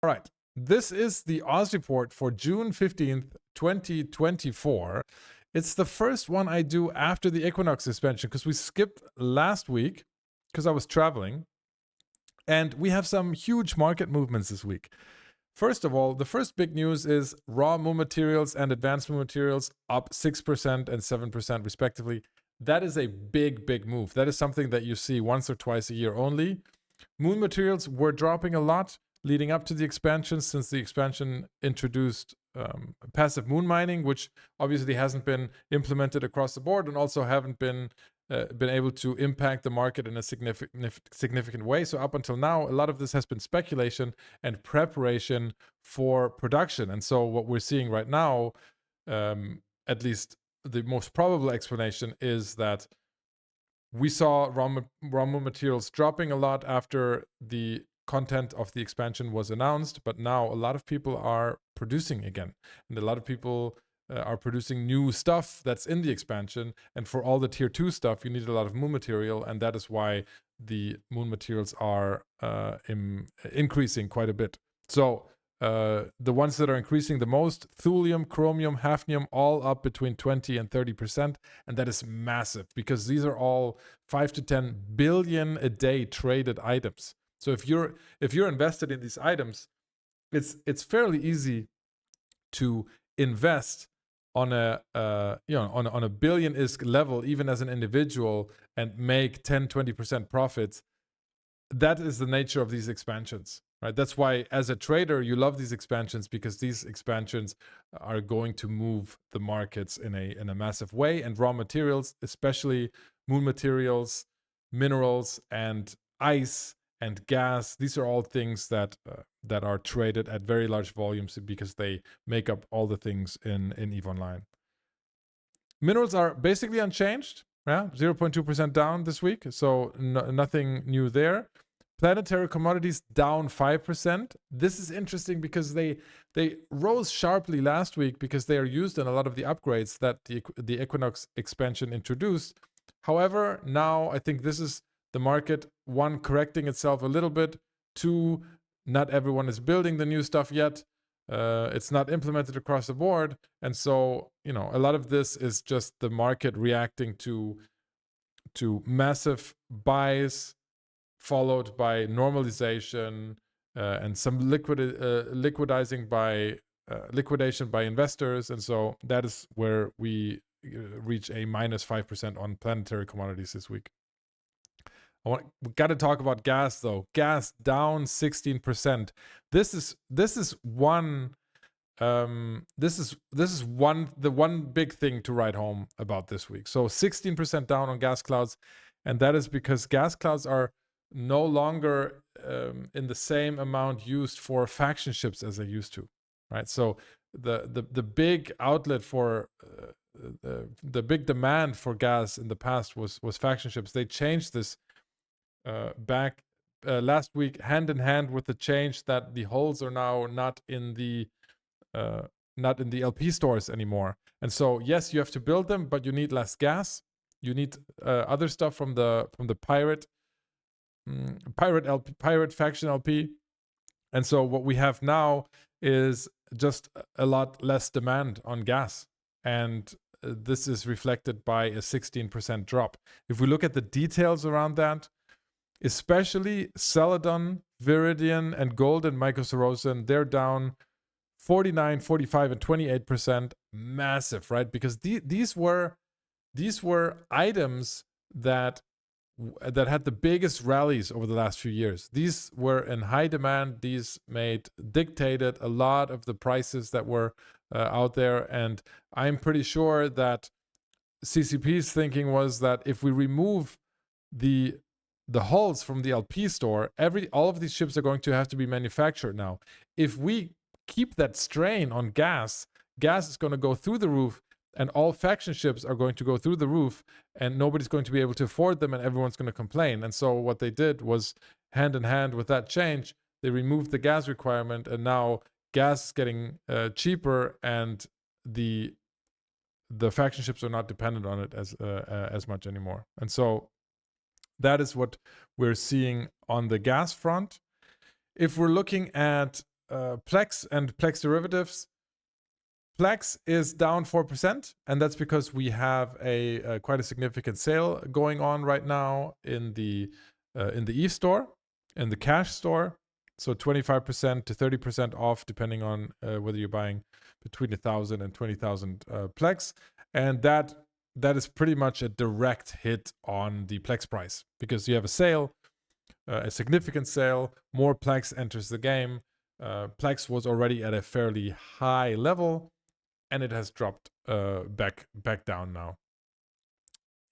All right. This is the Oz report for June 15th, 2024. It's the first one I do after the Equinox suspension because we skipped last week because I was traveling. And we have some huge market movements this week. First of all, the first big news is raw moon materials and advanced moon materials up 6% and 7% respectively. That is a big, big move. That is something that you see once or twice a year only. Moon materials were dropping a lot leading up to the expansion, since the expansion introduced passive moon mining, which obviously hasn't been implemented across the board and also haven't been able to impact the market in a significant way. So up until now, a lot of this has been speculation and preparation for production. And so what we're seeing right now, at least the most probable explanation, is that we saw raw moon materials dropping a lot after the content of the expansion was announced, but now a lot of people are producing again, and a lot of people are producing new stuff that's in the expansion. And for all the tier 2 stuff, you need a lot of moon material, and that is why the moon materials are increasing quite a bit. So the ones that are increasing the most: thulium, chromium, hafnium, all up between 20 and 30%. And that is massive because these are all 5 to 10 billion a day traded items. So if you're invested in these items, it's fairly easy to invest on a on a billion-isk level, even as an individual, and make 10-20% profits. That is the nature of these expansions, right? That's why as a trader you love these expansions, because these expansions are going to move the markets in a massive way. And raw materials, especially moon materials, minerals, and ice and gas, these are all things that are traded at very large volumes because they make up all the things in EVE Online. Minerals are basically unchanged, 0.2% down this week, so nothing new there. Planetary commodities down 5%. This is interesting because they rose sharply last week because they are used in a lot of the upgrades that the Equinox expansion introduced. However, now I think this is the market, one, correcting itself a little bit, two, not everyone is building the new stuff yet. It's not implemented across the board. And so, a lot of this is just the market reacting to massive buys, followed by normalization and some liquidation by investors. And so that is where we reach a minus 5% on planetary commodities this week. We got to talk about gas though. Gas down 16%. This is one the one big thing to write home about this week. So 16% down on gas clouds, and that is because gas clouds are no longer in the same amount used for faction ships as they used to, right? So the big outlet for the big demand for gas in the past was faction ships. They changed this back last week, hand in hand with the change that the hulls are now not in the LP stores anymore. And so yes, you have to build them, but you need less gas. You need other stuff from the pirate faction LP. And so what we have now is just a lot less demand on gas, and this is reflected by a 16% drop. If we look at the details around that, especially Celadon, Viridian, and Gold and Mycosarosan, they're down 49, 45, and 28%. Massive, right? Because these were items that had the biggest rallies over the last few years. These were in high demand. These dictated a lot of the prices that were out there. And I'm pretty sure that CCP's thinking was that if we remove the hulls from the LP store, all of these ships are going to have to be manufactured now. If we keep that strain on gas is going to go through the roof, and all faction ships are going to go through the roof, and nobody's going to be able to afford them, and everyone's going to complain. And so what they did was, hand in hand with that change, they removed the gas requirement, and now gas is getting cheaper, and the faction ships are not dependent on it as much anymore. And so that is what we're seeing on the gas front. If we're looking at Plex and Plex derivatives. Plex is down 4%, and that's because we have a quite a significant sale going on right now in the Eve store, in the cash store. So 25% to 30% off, depending on whether you're buying between 1,000 and 20,000 Plex, and that is pretty much a direct hit on the Plex price because you have a sale, a significant sale. More Plex enters the game. Plex was already at a fairly high level, and it has dropped back down now.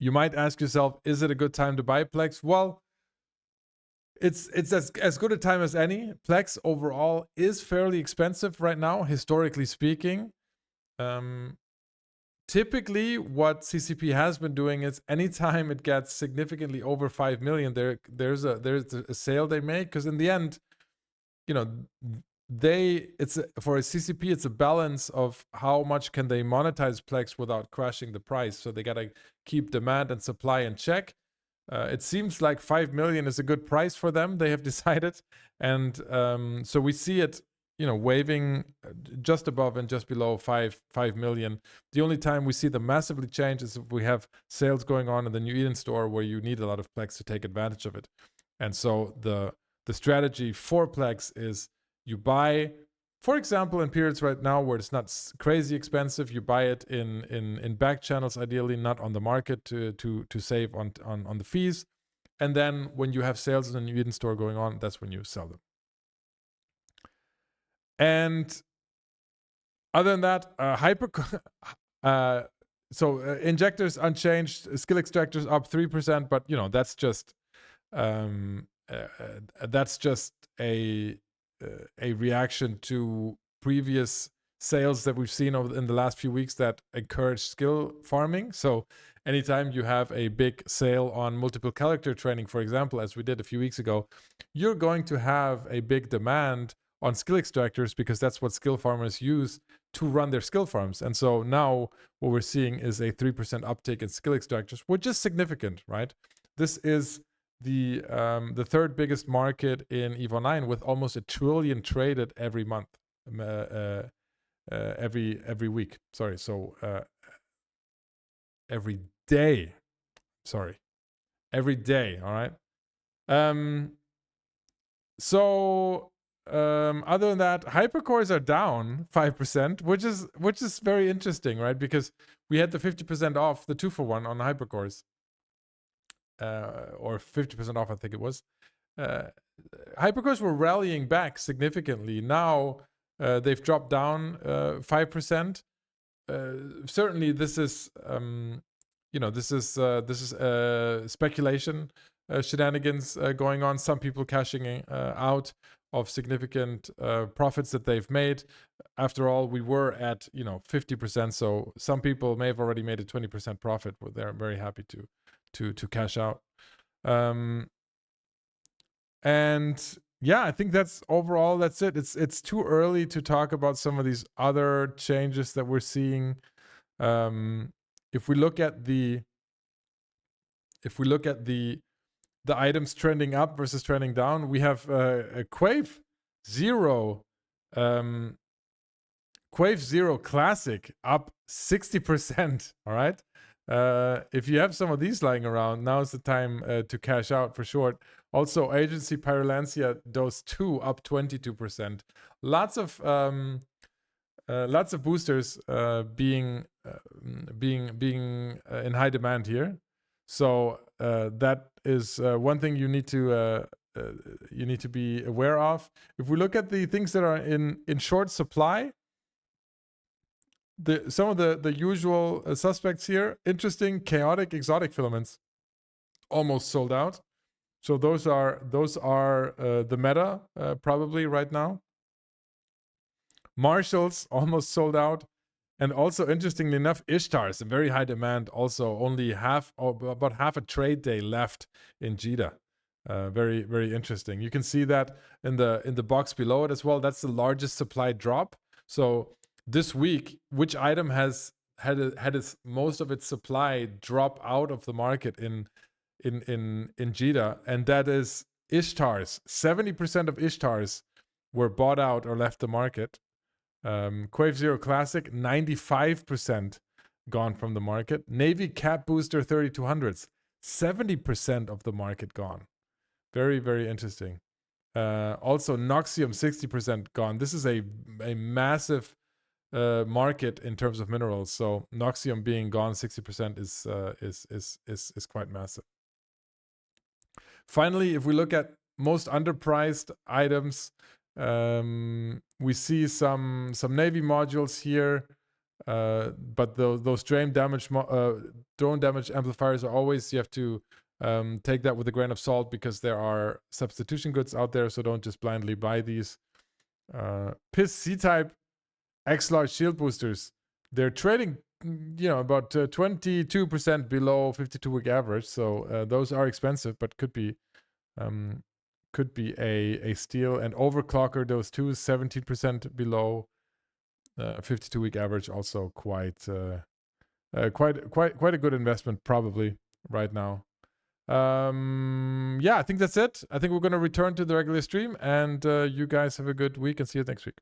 You might ask yourself, is it a good time to buy Plex? Well, it's as good a time as any. Plex overall is fairly expensive right now, historically speaking. Typically, what CCP has been doing is anytime it gets significantly over 5 million, there's a sale they make, because in the end, you know, for a CCP, it's a balance of how much can they monetize Plex without crashing the price. So they gotta keep demand and supply in check. It seems like 5 million is a good price for them, they have decided, and so we see it, waving just above and just below 5 million. The only time we see them massively change is if we have sales going on in the New Eden store where you need a lot of Plex to take advantage of it. And so the strategy for Plex is you buy, for example, in periods right now where it's not crazy expensive, you buy it in back channels, ideally not on the market, to save on the fees. And then when you have sales in the New Eden store going on, that's when you sell them. And other than that, injectors unchanged, skill extractors up 3%, but that's just a reaction to previous sales that we've seen in the last few weeks that encourage skill farming. So anytime you have a big sale on multiple character training, for example, as we did a few weeks ago, you're going to have a big demand on skill extractors because that's what skill farmers use to run their skill farms. And so now what we're seeing is a 3% uptick in skill extractors, which is significant, right? This is the third biggest market in EVO 9 with almost $1 trillion traded every month, every week. Sorry, so every day. Sorry, every day. All right. Other than that, hypercores are down 5%, which is very interesting, right? Because we had the 50% off, the 2-for-1 on hypercores. Or 50% off, I think it was. Hypercores were rallying back significantly. Now they've dropped down 5%. Certainly, this is speculation, shenanigans going on. Some people cashing out of significant profits that they've made. After all, we were at 50%, so some people may have already made a 20% profit. They're very happy to cash out. And yeah, I think that's it. It's too early to talk about some of these other changes that we're seeing. If we look at the items trending up versus trending down, we have a Quave Zero Classic up 60%. All right. If you have some of these lying around, now is the time to cash out for short. Also, Agency Pyrolantia Dose 2 up 22%. Lots of boosters being in high demand here. So that is one thing you need to be aware of. If we look at the things that are in short supply, some of the usual suspects here, interesting, chaotic, exotic filaments, almost sold out. So those are the meta probably right now. Marshalls almost sold out, and also interestingly enough, Ishtars in very high demand. Also, only about half a trade day left in JITA. Very, very interesting. You can see that in the box below it as well. That's the largest supply drop. So this week, which item has had most of its supply drop out of the market in JITA, and that is Ishtars. 70% of Ishtars were bought out or left the market. Quave Zero Classic, 95% gone from the market. Navy Cap Booster 3200s, 70% of the market gone. Very, very interesting. Also, Noxium, 60% gone. This is a massive market in terms of minerals. So Noxium being gone 60% is quite massive. Finally, if we look at most underpriced items, we see some Navy modules here, but those drone damage amplifiers are always, you have to take that with a grain of salt because there are substitution goods out there, so don't just blindly buy these. PIS C-type X-Large shield boosters, they're trading, about 22% below 52-week average, so those are expensive, but could be a steal. And Overclocker, those two, 17% below 52-week average, also quite a good investment probably right now. I think that's it. I think we're going to return to the regular stream, and you guys have a good week and see you next week.